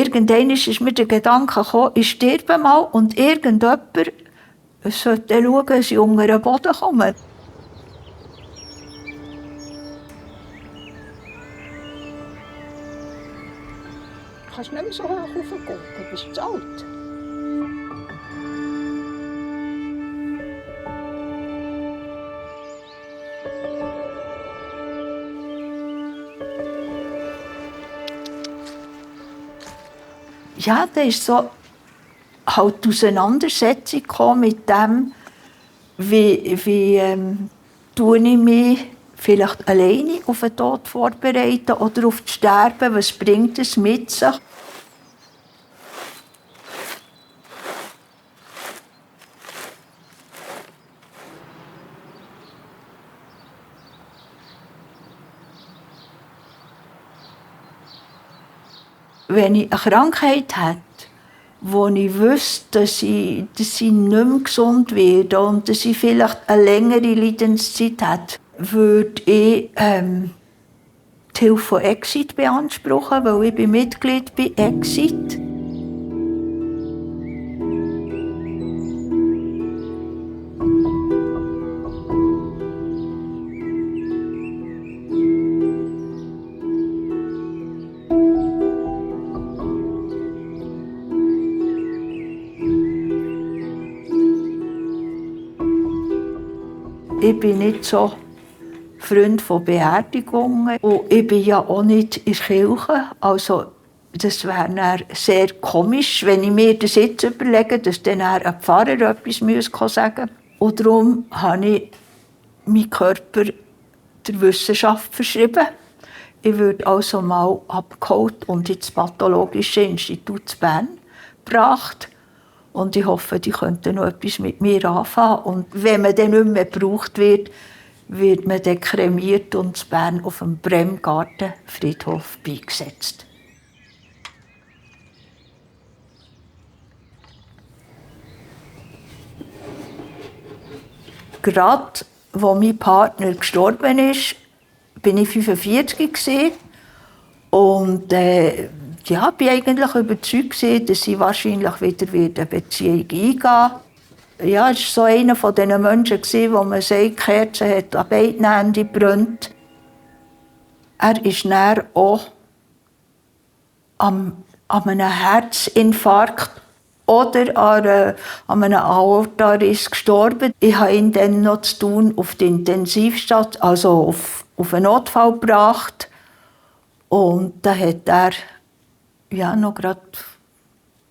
irgendwann ist mir der Gedanke gekommen, ich sterbe mal und irgendjemand sollte schauen, dass ich unter den Boden komme. Du kannst nicht mehr so hoch raufgucken, du bist zu alt. Ja, da ist so halt die Auseinandersetzung mit dem, wie tue ich mich vielleicht alleine auf den Tod vorbereiten oder auf das Sterben, was bringt es mit sich? Wenn ich eine Krankheit hätte, wo ich wüsste, dass ich nicht mehr gesund werde und dass ich vielleicht eine längere Leidenszeit hätte, würde ich die Hilfe von Exit beanspruchen, weil ich bin Mitglied bei Exit. Ich bin nicht so Freund von Beerdigungen und ich bin ja auch nicht in der Kirche. Also, das wäre dann sehr komisch, wenn ich mir das jetzt überlege, dass dann ein Pfarrer etwas sagen müsste. Und darum habe ich meinen Körper der Wissenschaft verschrieben. Ich würde also mal abgeholt und ins Pathologische Institut in Bern gebracht. Und ich hoffe, die könnten noch etwas mit mir anfangen. Und wenn man dann nicht mehr gebraucht wird, wird man dann kremiert und in Bern auf dem Bremgartenfriedhof beigesetzt. Gerade als mein Partner gestorben ist, war ich 45 gewesen. Und ja, ich war eigentlich überzeugt, dass ich wahrscheinlich wieder eine Beziehung eingehen werde. Ja, es war so einer von diesen Menschen, wo man sagt, die Kerze hat an beiden Enden gebrannt. Er ist dann auch an einem Herzinfarkt oder an einem Aortariss gestorben. Ich habe ihn dann noch zu Thun auf die Intensivstation, also auf einen Notfall gebracht. Und da hat er ja, noch gerade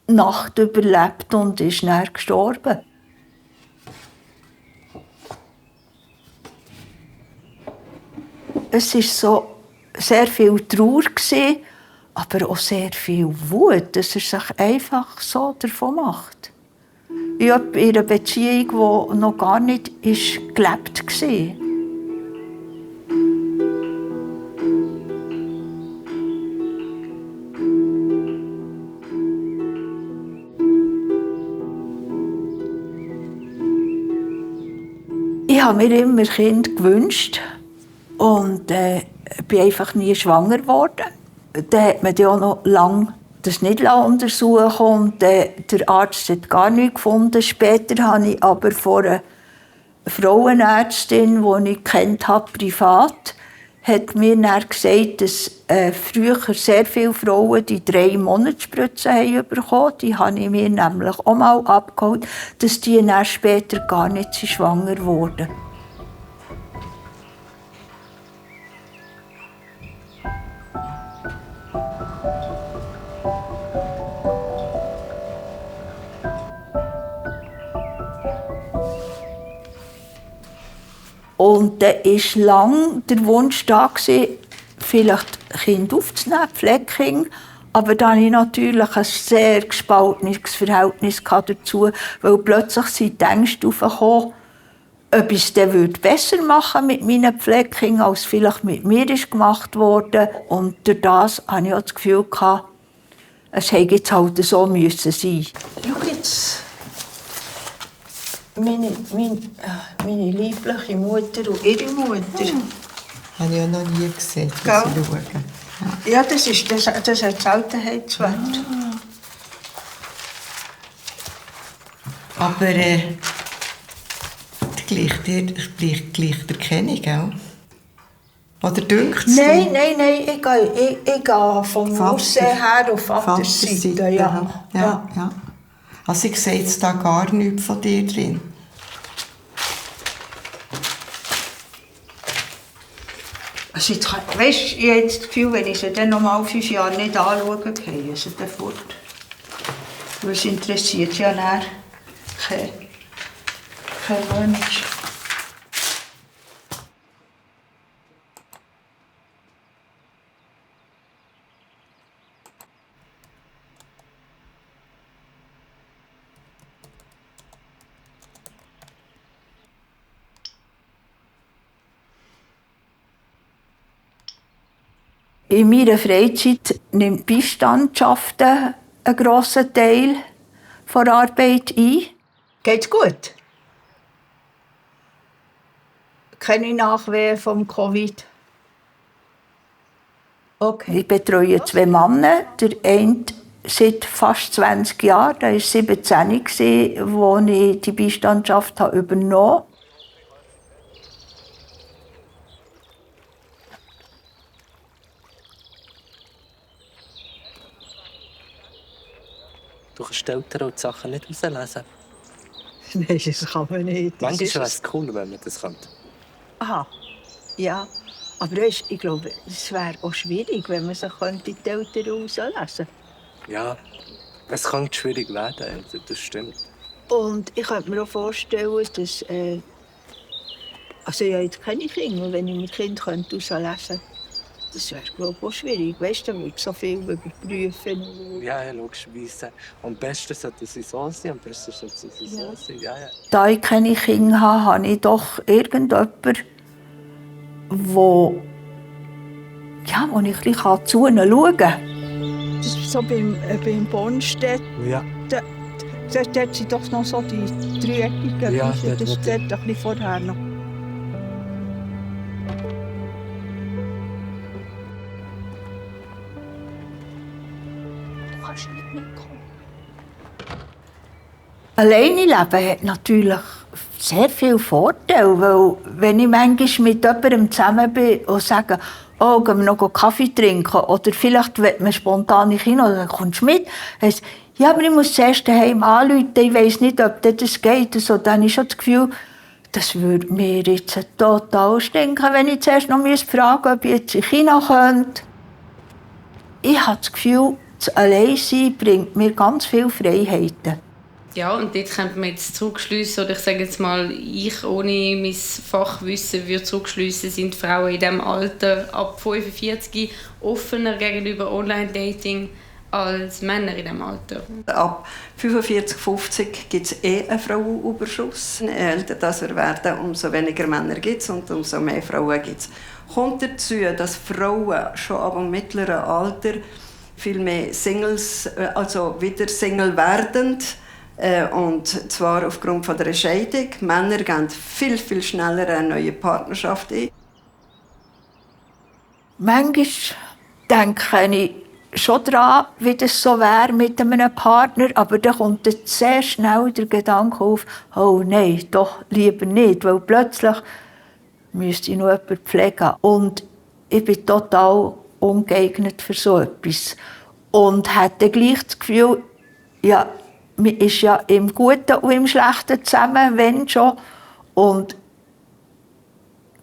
die Nacht überlebt und ist dann gestorben. Es war so sehr viel Trauer, aber auch sehr viel Wut, dass er sich einfach so davon macht. Ich habe in einer Beziehung, die noch gar nicht gelebt war. Ich habe mir immer Kind gewünscht und bin einfach nie schwanger geworden. Dann hat man ja auch noch lange das nicht untersuchen und der Arzt hat gar nichts gefunden. Später habe ich aber von einer Frauenärztin, die ich kennt habe, privat, hat mir dann gesagt, dass früher sehr viele Frauen die 3 Monatsspritze haben bekommen. Die habe ich mir nämlich auch mal abgeholt, dass die dann später gar nicht schwanger wurden. Und da war lange der Wunsch da, vielleicht Kind aufzunehmen, Pflegekind. Aber da hatte ich natürlich ein sehr gespaltenes Verhältnis dazu, weil plötzlich sind die Ängste aufgekommen, ob ich es dann besser machen mit meinen Pflegekindern, als vielleicht mit mir gemacht wurde. Und durch das hatte ich auch das Gefühl, es hätte jetzt halt so müssen sein. Schau jetzt. Meine liebliche Mutter und ihre Mutter. Habe ich auch noch nie gesehen, dass sie schauen. Ja, das ist das Seltenheitswert. Aber gleicht dir keine, gell? Oder dünkt es? Nein, ich gehe vom Aussehen her auf Vaterseite. Ja. Also ich sehe jetzt da gar nichts von dir drin. Also jetzt, weißt, ich habe jetzt das Gefühl, wenn ich sie dann noch mal 5 Jahre nicht anschaue, gehe ich sie dann fort. Weil es interessiert ja dann kein Mensch. In meiner Freizeit nimmt Beistandschaften einen grossen Teil der Arbeit ein. Geht's gut? Keine Nachwehen vom Covid? Okay. Ich betreue 2 Männer. Der eine seit fast 20 Jahren, der war 17, als ich die Beistandschaft übernommen habe. Du kannst die Eltern und die Sachen nicht rauslesen. Nein, das kann man nicht. Manchmal wäre es cool, wenn man das könnte. Aha, ja. Aber weißt, ich glaube, es wäre auch schwierig, wenn man sich die Eltern rauslesen könnte. Ja, es kann schwierig werden, das stimmt. Und ich könnte mir auch vorstellen, dass... also ich habe jetzt keine Kinder, und wenn ich mein Kind rauslesen könnte, das wäre, glaube ich, auch schwierig. Weißt du, da würde ich so viel überprüfen. Ja, logischerweise. Am besten sollte sie so sein, am besten sollte sie so sein. Ja. Da ich keine Kinder habe, habe ich doch irgendjemanden, wo ich ein bisschen zu ihnen schauen kann. Das ist so beim Bornstedt. Ja. Dort sind doch noch so die dreieckigen Ja, Häuser. Das ist dort ein bisschen vorher noch. Alleine leben hat natürlich sehr viele Vorteile, weil wenn ich manchmal mit jemandem zusammen bin und sage, oh, gehen wir noch Kaffee trinken oder vielleicht will man spontan in Kino, dann kommst du mit. Heisst, ja, aber ich muss zuerst daheim anrufen, ich weiss nicht, ob das geht. Also, dann habe ich schon das Gefühl, das würde mir jetzt total stinken, wenn ich zuerst noch fragen müsste, ob ich jetzt in Kino könnte. Ich habe das Gefühl, das Alleinsein bringt mir ganz viele Freiheiten. Ja, und dort könnte man jetzt zurückschliessen, oder ich sage jetzt mal, ich ohne mein Fachwissen würde zurückschliessen, sind Frauen in diesem Alter ab 45 offener gegenüber Online-Dating als Männer in diesem Alter. Ab 45, 50 gibt es einen Frauenüberschuss. Je älter wir werden, umso weniger Männer gibt es und umso mehr Frauen gibt es. Kommt dazu, dass Frauen schon ab dem mittleren Alter viel mehr Singles, also wieder Single werdend, und zwar aufgrund von der Scheidung. Männer gehen viel, viel schneller eine neue Partnerschaft ein. Manchmal denke ich schon daran, wie das so wäre mit einem Partner, aber dann kommt dann sehr schnell der Gedanke auf, oh nein, doch lieber nicht, weil plötzlich müsste ich noch jemanden pflegen. Und ich bin total ungeeignet für so etwas. Und hatte gleich das Gefühl, ja, man ist ja im Guten und im Schlechten zusammen, wenn schon. Und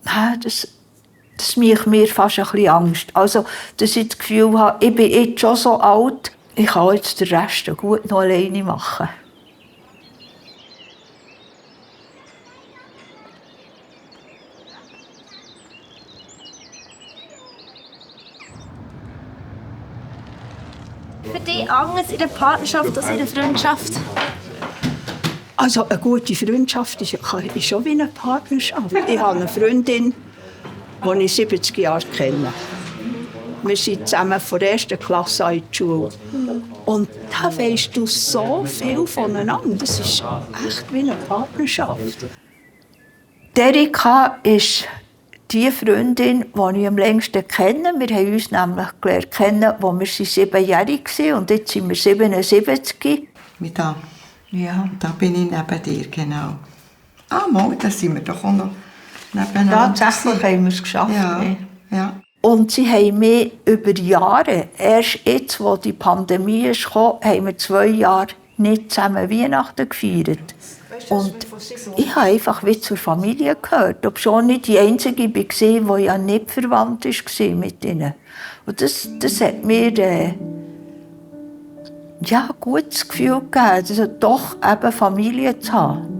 das macht mir fast ein bisschen Angst. Also, dass ich das Gefühl habe, ich bin jetzt schon so alt, ich kann jetzt den Rest gut noch alleine machen. Für dich anders in der Partnerschaft als in der Freundschaft? Also eine gute Freundschaft ist schon wie eine Partnerschaft. Ich habe eine Freundin, die ich 70 Jahre kenne. Wir sind zusammen von der 1. Klasse in die Schule. Und da weisst du so viel voneinander. Das ist echt wie eine Partnerschaft. Erika ist die Freundin, die ich am längsten kenne. Wir haben uns nämlich gelernt kennen, als wir 7-jährig waren und jetzt sind wir 77. Wie da. Ja, da bin ich neben dir, genau. Ah, mal, da sind wir doch auch noch nebeneinander. Tatsächlich haben wir es geschafft. Ja, Ne? ja. Und sie haben mich über Jahre, erst jetzt, wo die Pandemie kam, haben wir 2 Jahre nicht zusammen Weihnachten gefeiert. Und ich habe einfach wie zur Familie gehört, obwohl ich die Einzige war, die ja nicht verwandt war mit ihnen. Und das hat mir ja, ein gutes Gefühl gegeben, also doch eben Familie zu haben.